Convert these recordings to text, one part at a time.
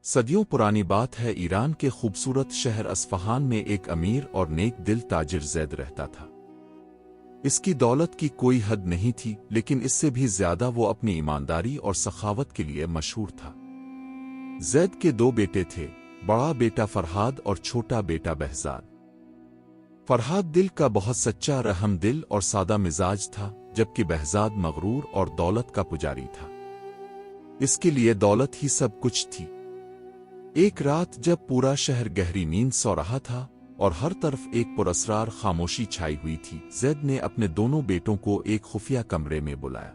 صدیوں پرانی بات ہے، ایران کے خوبصورت شہر اصفہان میں ایک امیر اور نیک دل تاجر زید رہتا تھا۔ اس کی دولت کی کوئی حد نہیں تھی، لیکن اس سے بھی زیادہ وہ اپنی ایمانداری اور سخاوت کے لیے مشہور تھا۔ زید کے دو بیٹے تھے، بڑا بیٹا فرحاد اور چھوٹا بیٹا بہزاد۔ فرحاد دل کا بہت سچا، رحم دل اور سادہ مزاج تھا، جبکہ بہزاد مغرور اور دولت کا پجاری تھا۔ اس کے لیے دولت ہی سب کچھ تھی۔ ایک رات جب پورا شہر گہری نیند سو رہا تھا اور ہر طرف ایک پراسرار خاموشی چھائی ہوئی تھی، زید نے اپنے دونوں بیٹوں کو ایک خفیہ کمرے میں بلایا۔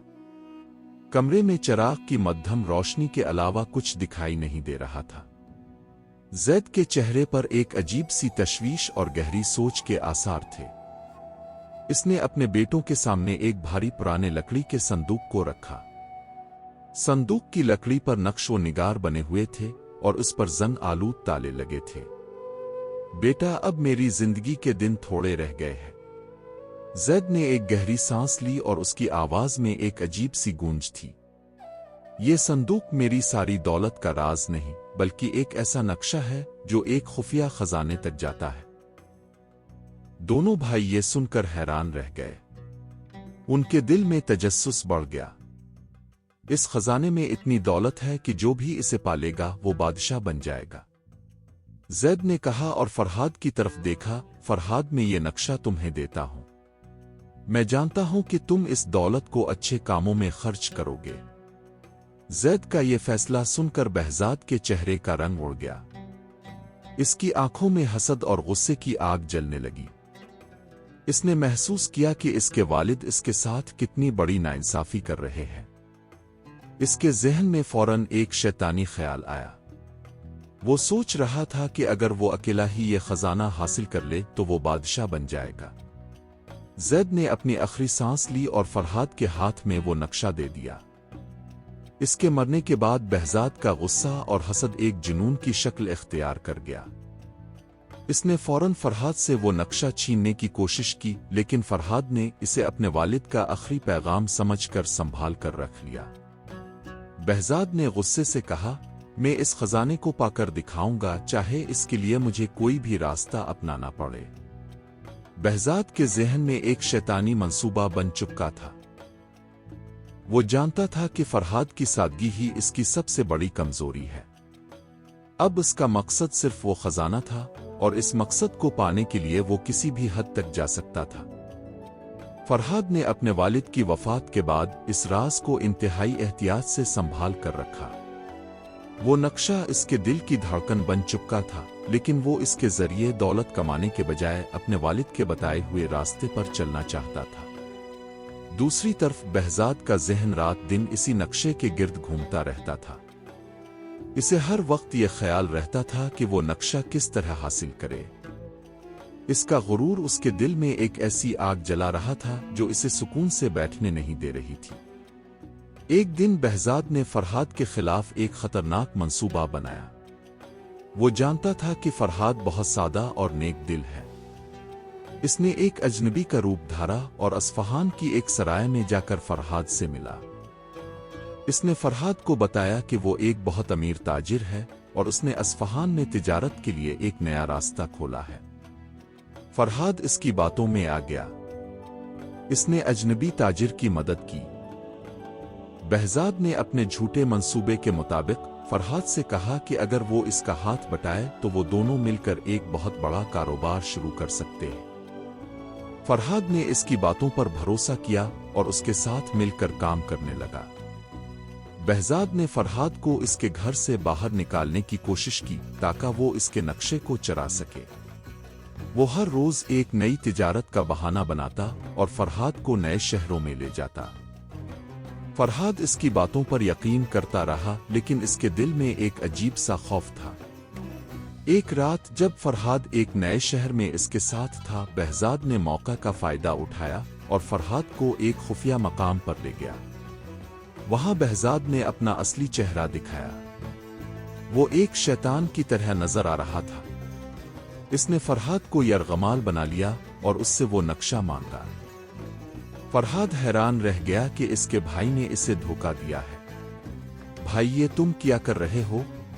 کمرے میں چراغ کی مدھم روشنی کے علاوہ کچھ دکھائی نہیں دے رہا تھا۔ زید کے چہرے پر ایک عجیب سی تشویش اور گہری سوچ کے آثار تھے۔ اس نے اپنے بیٹوں کے سامنے ایک بھاری پرانے لکڑی کے صندوق کو رکھا۔ صندوق کی لکڑی پر نقش و نگار بنے ہوئے تھے اور اس پر زنگ آلود تالے لگے تھے۔ بیٹا، اب میری زندگی کے دن تھوڑے رہ گئے ہیں۔ زید نے ایک گہری سانس لی اور اس کی آواز میں ایک عجیب سی گونج تھی۔ یہ صندوق میری ساری دولت کا راز نہیں، بلکہ ایک ایسا نقشہ ہے جو ایک خفیہ خزانے تک جاتا ہے۔ دونوں بھائی یہ سن کر حیران رہ گئے۔ ان کے دل میں تجسس بڑھ گیا۔ اس خزانے میں اتنی دولت ہے کہ جو بھی اسے پالے گا وہ بادشاہ بن جائے گا۔ زید نے کہا اور فرحاد کی طرف دیکھا، فرحاد، میں یہ نقشہ تمہیں دیتا ہوں۔ میں جانتا ہوں کہ تم اس دولت کو اچھے کاموں میں خرچ کرو گے۔ زید کا یہ فیصلہ سن کر بہزاد کے چہرے کا رنگ اڑ گیا۔ اس کی آنکھوں میں حسد اور غصے کی آگ جلنے لگی۔ اس نے محسوس کیا کہ اس کے والد اس کے ساتھ کتنی بڑی ناانصافی کر رہے ہیں۔ اس کے ذہن میں فوراً ایک شیطانی خیال آیا۔ وہ سوچ رہا تھا کہ اگر وہ اکیلا ہی یہ خزانہ حاصل کر لے تو وہ بادشاہ بن جائے گا۔ زید نے اپنی آخری سانس لی اور فرحاد کے ہاتھ میں وہ نقشہ دے دیا۔ اس کے مرنے کے بعد بہزاد کا غصہ اور حسد ایک جنون کی شکل اختیار کر گیا۔ اس نے فوراً فرحاد سے وہ نقشہ چھیننے کی کوشش کی، لیکن فرحاد نے اسے اپنے والد کا آخری پیغام سمجھ کر سنبھال کر رکھ لیا۔ بہزاد نے غصے سے کہا، میں اس خزانے کو پا کر دکھاؤں گا، چاہے اس کے لیے مجھے کوئی بھی راستہ اپنانا پڑے۔ بہزاد کے ذہن میں ایک شیطانی منصوبہ بن چکا تھا۔ وہ جانتا تھا کہ فرحاد کی سادگی ہی اس کی سب سے بڑی کمزوری ہے۔ اب اس کا مقصد صرف وہ خزانہ تھا، اور اس مقصد کو پانے کے لیے وہ کسی بھی حد تک جا سکتا تھا۔ فرحاد نے اپنے والد کی وفات کے بعد اس راز کو انتہائی احتیاط سے سنبھال کر رکھا۔ وہ نقشہ اس کے دل کی دھڑکن بن چکا تھا، لیکن وہ اس کے ذریعے دولت کمانے کے بجائے اپنے والد کے بتائے ہوئے راستے پر چلنا چاہتا تھا۔ دوسری طرف بہزاد کا ذہن رات دن اسی نقشے کے گرد گھومتا رہتا تھا۔ اسے ہر وقت یہ خیال رہتا تھا کہ وہ نقشہ کس طرح حاصل کرے۔ اس کا غرور اس کے دل میں ایک ایسی آگ جلا رہا تھا جو اسے سکون سے بیٹھنے نہیں دے رہی تھی۔ ایک دن بہزاد نے فرحاد کے خلاف ایک خطرناک منصوبہ بنایا۔ وہ جانتا تھا کہ فرحاد بہت سادہ اور نیک دل ہے۔ اس نے ایک اجنبی کا روپ دھارا اور اصفہان کی ایک سرائے میں جا کر فرحاد سے ملا۔ اس نے فرحاد کو بتایا کہ وہ ایک بہت امیر تاجر ہے اور اس نے اصفہان میں تجارت کے لیے ایک نیا راستہ کھولا ہے۔ فرحاد اس کی باتوں میں آ گیا۔ اس نے اجنبی تاجر کی مدد کی۔ بہزاد نے اپنے جھوٹے منصوبے کے مطابق فرحاد سے کہا کہ اگر وہ اس کا ہاتھ بٹائے تو وہ دونوں مل کر ایک بہت بڑا کاروبار شروع کر سکتے ہیں۔ فرحاد نے اس کی باتوں پر بھروسہ کیا اور اس کے ساتھ مل کر کام کرنے لگا۔ بہزاد نے فرحاد کو اس کے گھر سے باہر نکالنے کی کوشش کی تاکہ وہ اس کے نقشے کو چرا سکے۔ وہ ہر روز ایک نئی تجارت کا بہانہ بناتا اور فرحاد کو نئے شہروں میں لے جاتا۔ فرحاد اس کی باتوں پر یقین کرتا رہا، لیکن اس کے دل میں ایک عجیب سا خوف تھا۔ ایک رات جب فرحاد ایک نئے شہر میں اس کے ساتھ تھا، بہزاد نے موقع کا فائدہ اٹھایا اور فرحاد کو ایک خفیہ مقام پر لے گیا۔ وہاں بہزاد نے اپنا اصلی چہرہ دکھایا۔ وہ ایک شیطان کی طرح نظر آ رہا تھا۔ اس نے فرحاد کو یرغمال بنا لیا اور اس سے وہ نقشہ مانگا۔ فرحاد حیران رہ گیا کہ اس کے بھائی نے اسے دھوکہ دیا ہے۔ بھائی، یہ تم کیا کر رہے ہو؟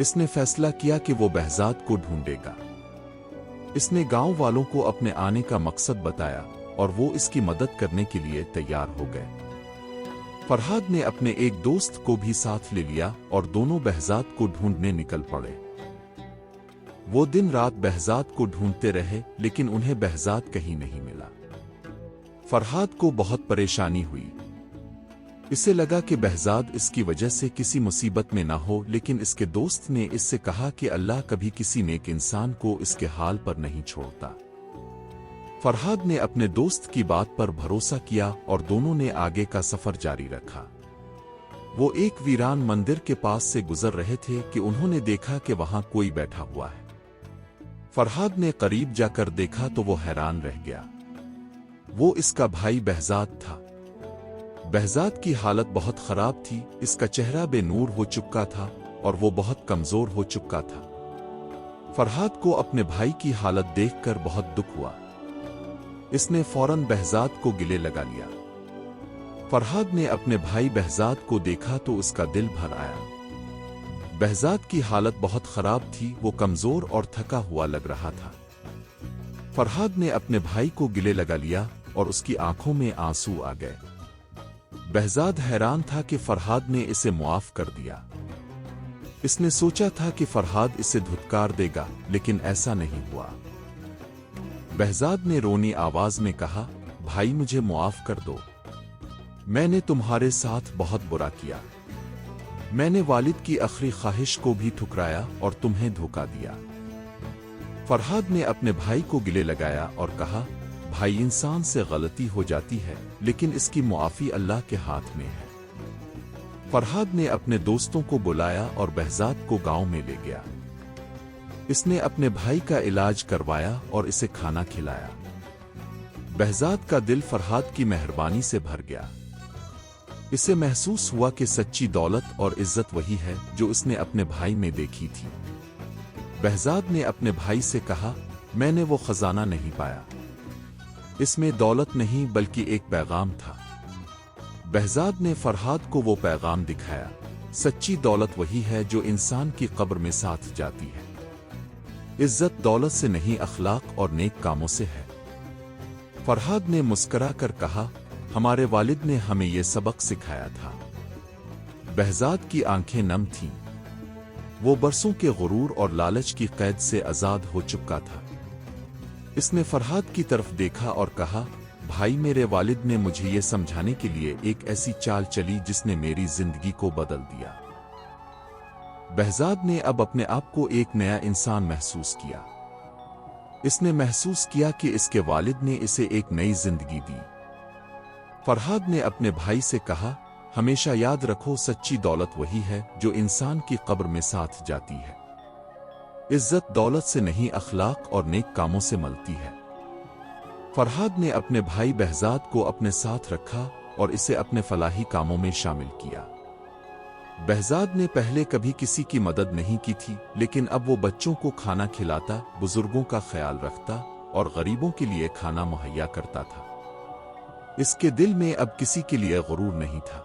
اس نے فیصلہ کیا کہ وہ بہزاد کو ڈھونڈے گا۔ اس نے گاؤں والوں کو اپنے آنے کا مقصد بتایا اور وہ اس کی مدد کرنے کے لیے تیار ہو گئے۔ فرحاد نے اپنے ایک دوست کو بھی ساتھ لے لیا اور دونوں بہزاد کو ڈھونڈنے نکل پڑے۔ وہ دن رات بہزاد کو ڈھونڈتے رہے لیکن انہیں بہزاد کہیں نہیں ملا۔ فرحاد کو بہت پریشانی ہوئی۔ اسے لگا کہ بہزاد اس کی وجہ سے کسی مصیبت میں نہ ہو، لیکن اس کے دوست نے اس سے کہا کہ اللہ کبھی کسی نیک انسان کو اس کے حال پر نہیں چھوڑتا۔ فرحاد نے اپنے دوست کی بات پر بھروسہ کیا اور دونوں نے آگے کا سفر جاری رکھا۔ وہ ایک ویران مندر کے پاس سے گزر رہے تھے کہ انہوں نے دیکھا کہ وہاں کوئی بیٹھا ہوا ہے۔ فرحاد نے قریب جا کر دیکھا تو وہ حیران رہ گیا۔ وہ اس کا بھائی بہزاد تھا۔ بہزاد کی حالت بہت خراب تھی، اس کا چہرہ بے نور ہو چکا تھا اور وہ بہت کمزور ہو چکا تھا۔ فرحاد کو اپنے بھائی کی حالت دیکھ کر بہت دکھ ہوا۔ اس نے فوراً بہزاد کو گلے لگا لیا۔ فرحاد نے اپنے بھائی بہزاد کو دیکھا تو اس کا دل بھر آیا۔ بہزاد کی حالت بہت خراب تھی، وہ کمزور اور تھکا ہوا لگ رہا تھا۔ فرحاد نے اپنے بھائی کو گلے لگا لیا اور اس کی آنکھوں میں آنسو آ گئے۔ بہزاد حیران تھا کہ فرحاد نے اسے معاف کر دیا۔ اس نے سوچا تھا کہ فرحاد اسے دھتکار دے گا، لیکن ایسا نہیں ہوا۔ بہزاد نے رونی آواز میں کہا، بھائی مجھے معاف کر دو، میں نے تمہارے ساتھ بہت برا کیا۔ میں نے والد کی آخری خواہش کو بھی ٹھکرایا اور تمہیں دھوکا دیا۔ فرحاد نے اپنے بھائی کو گلے لگایا اور کہا، بھائی انسان سے غلطی ہو جاتی ہے لیکن اس کی معافی اللہ کے ہاتھ میں ہے۔ فرحاد نے اپنے دوستوں کو بلایا اور بہزاد کو گاؤں میں لے گیا۔ اس نے اپنے بھائی کا علاج کروایا اور اسے کھانا کھلایا۔ بہزاد کا دل فرحاد کی مہربانی سے بھر گیا۔ اسے محسوس ہوا کہ سچی دولت اور عزت وہی ہے جو اس نے اپنے بھائی میں دیکھی تھی۔ بہزاد نے اپنے بھائی سے کہا، میں نے وہ خزانہ نہیں پایا، اس میں دولت نہیں بلکہ ایک پیغام تھا۔ بہزاد نے فرحاد کو وہ پیغام دکھایا، سچی دولت وہی ہے جو انسان کی قبر میں ساتھ جاتی ہے۔ عزت دولت سے نہیں، اخلاق اور نیک کاموں سے ہے۔ فرحاد نے مسکرا کر کہا، ہمارے والد نے ہمیں یہ سبق سکھایا تھا۔ بہزاد کی آنکھیں نم تھیں۔ وہ برسوں کے غرور اور لالچ کی قید سے آزاد ہو چکا تھا۔ اس نے فرحاد کی طرف دیکھا اور کہا، بھائی میرے والد نے مجھے یہ سمجھانے کے لیے ایک ایسی چال چلی جس نے میری زندگی کو بدل دیا۔ بہزاد نے اب اپنے آپ کو ایک نیا انسان محسوس کیا۔ اس نے محسوس کیا کہ اس کے والد نے اسے ایک نئی زندگی دی۔ فرحاد نے اپنے بھائی سے کہا، ہمیشہ یاد رکھو سچی دولت وہی ہے جو انسان کی قبر میں ساتھ جاتی ہے۔ عزت دولت سے نہیں، اخلاق اور نیک کاموں سے ملتی ہے۔ فرحاد نے اپنے بھائی بہزاد کو اپنے ساتھ رکھا اور اسے اپنے فلاحی کاموں میں شامل کیا۔ بہزاد نے پہلے کبھی کسی کی مدد نہیں کی تھی، لیکن اب وہ بچوں کو کھانا کھلاتا، بزرگوں کا خیال رکھتا اور غریبوں کے لیے کھانا مہیا کرتا تھا۔ اس کے دل میں اب کسی کے لیے غرور نہیں تھا۔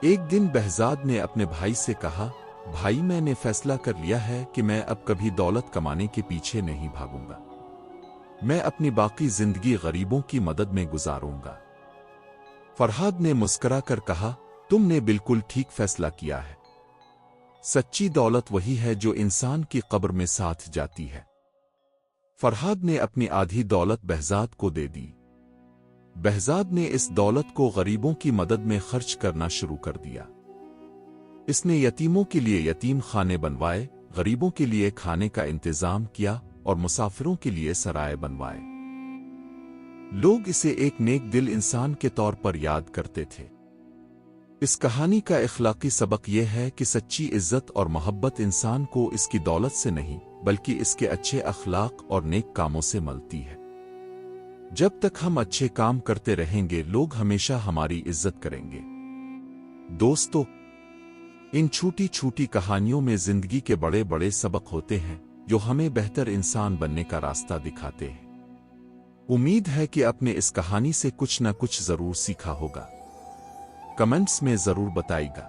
ایک دن بہزاد نے اپنے بھائی سے کہا، بھائی میں نے فیصلہ کر لیا ہے کہ میں اب کبھی دولت کمانے کے پیچھے نہیں بھاگوں گا۔ میں اپنی باقی زندگی غریبوں کی مدد میں گزاروں گا۔ فرحاد نے مسکرا کر کہا، تم نے بالکل ٹھیک فیصلہ کیا ہے۔ سچی دولت وہی ہے جو انسان کی قبر میں ساتھ جاتی ہے۔ فرحاد نے اپنی آدھی دولت بہزاد کو دے دی۔ بہزاد نے اس دولت کو غریبوں کی مدد میں خرچ کرنا شروع کر دیا۔ اس نے یتیموں کے لیے یتیم خانے بنوائے، غریبوں کے لیے کھانے کا انتظام کیا اور مسافروں کے لیے سرائے بنوائے۔ لوگ اسے ایک نیک دل انسان کے طور پر یاد کرتے تھے۔ اس کہانی کا اخلاقی سبق یہ ہے کہ سچی عزت اور محبت انسان کو اس کی دولت سے نہیں بلکہ اس کے اچھے اخلاق اور نیک کاموں سے ملتی ہے۔ جب تک ہم اچھے کام کرتے رہیں گے، لوگ ہمیشہ ہماری عزت کریں گے۔ دوستو، ان چھوٹی چھوٹی کہانیوں میں زندگی کے بڑے بڑے سبق ہوتے ہیں جو ہمیں بہتر انسان بننے کا راستہ دکھاتے ہیں۔ امید ہے کہ آپ نے اس کہانی سے کچھ نہ کچھ ضرور سیکھا ہوگا۔ کمنٹس میں ضرور بتائیے گا۔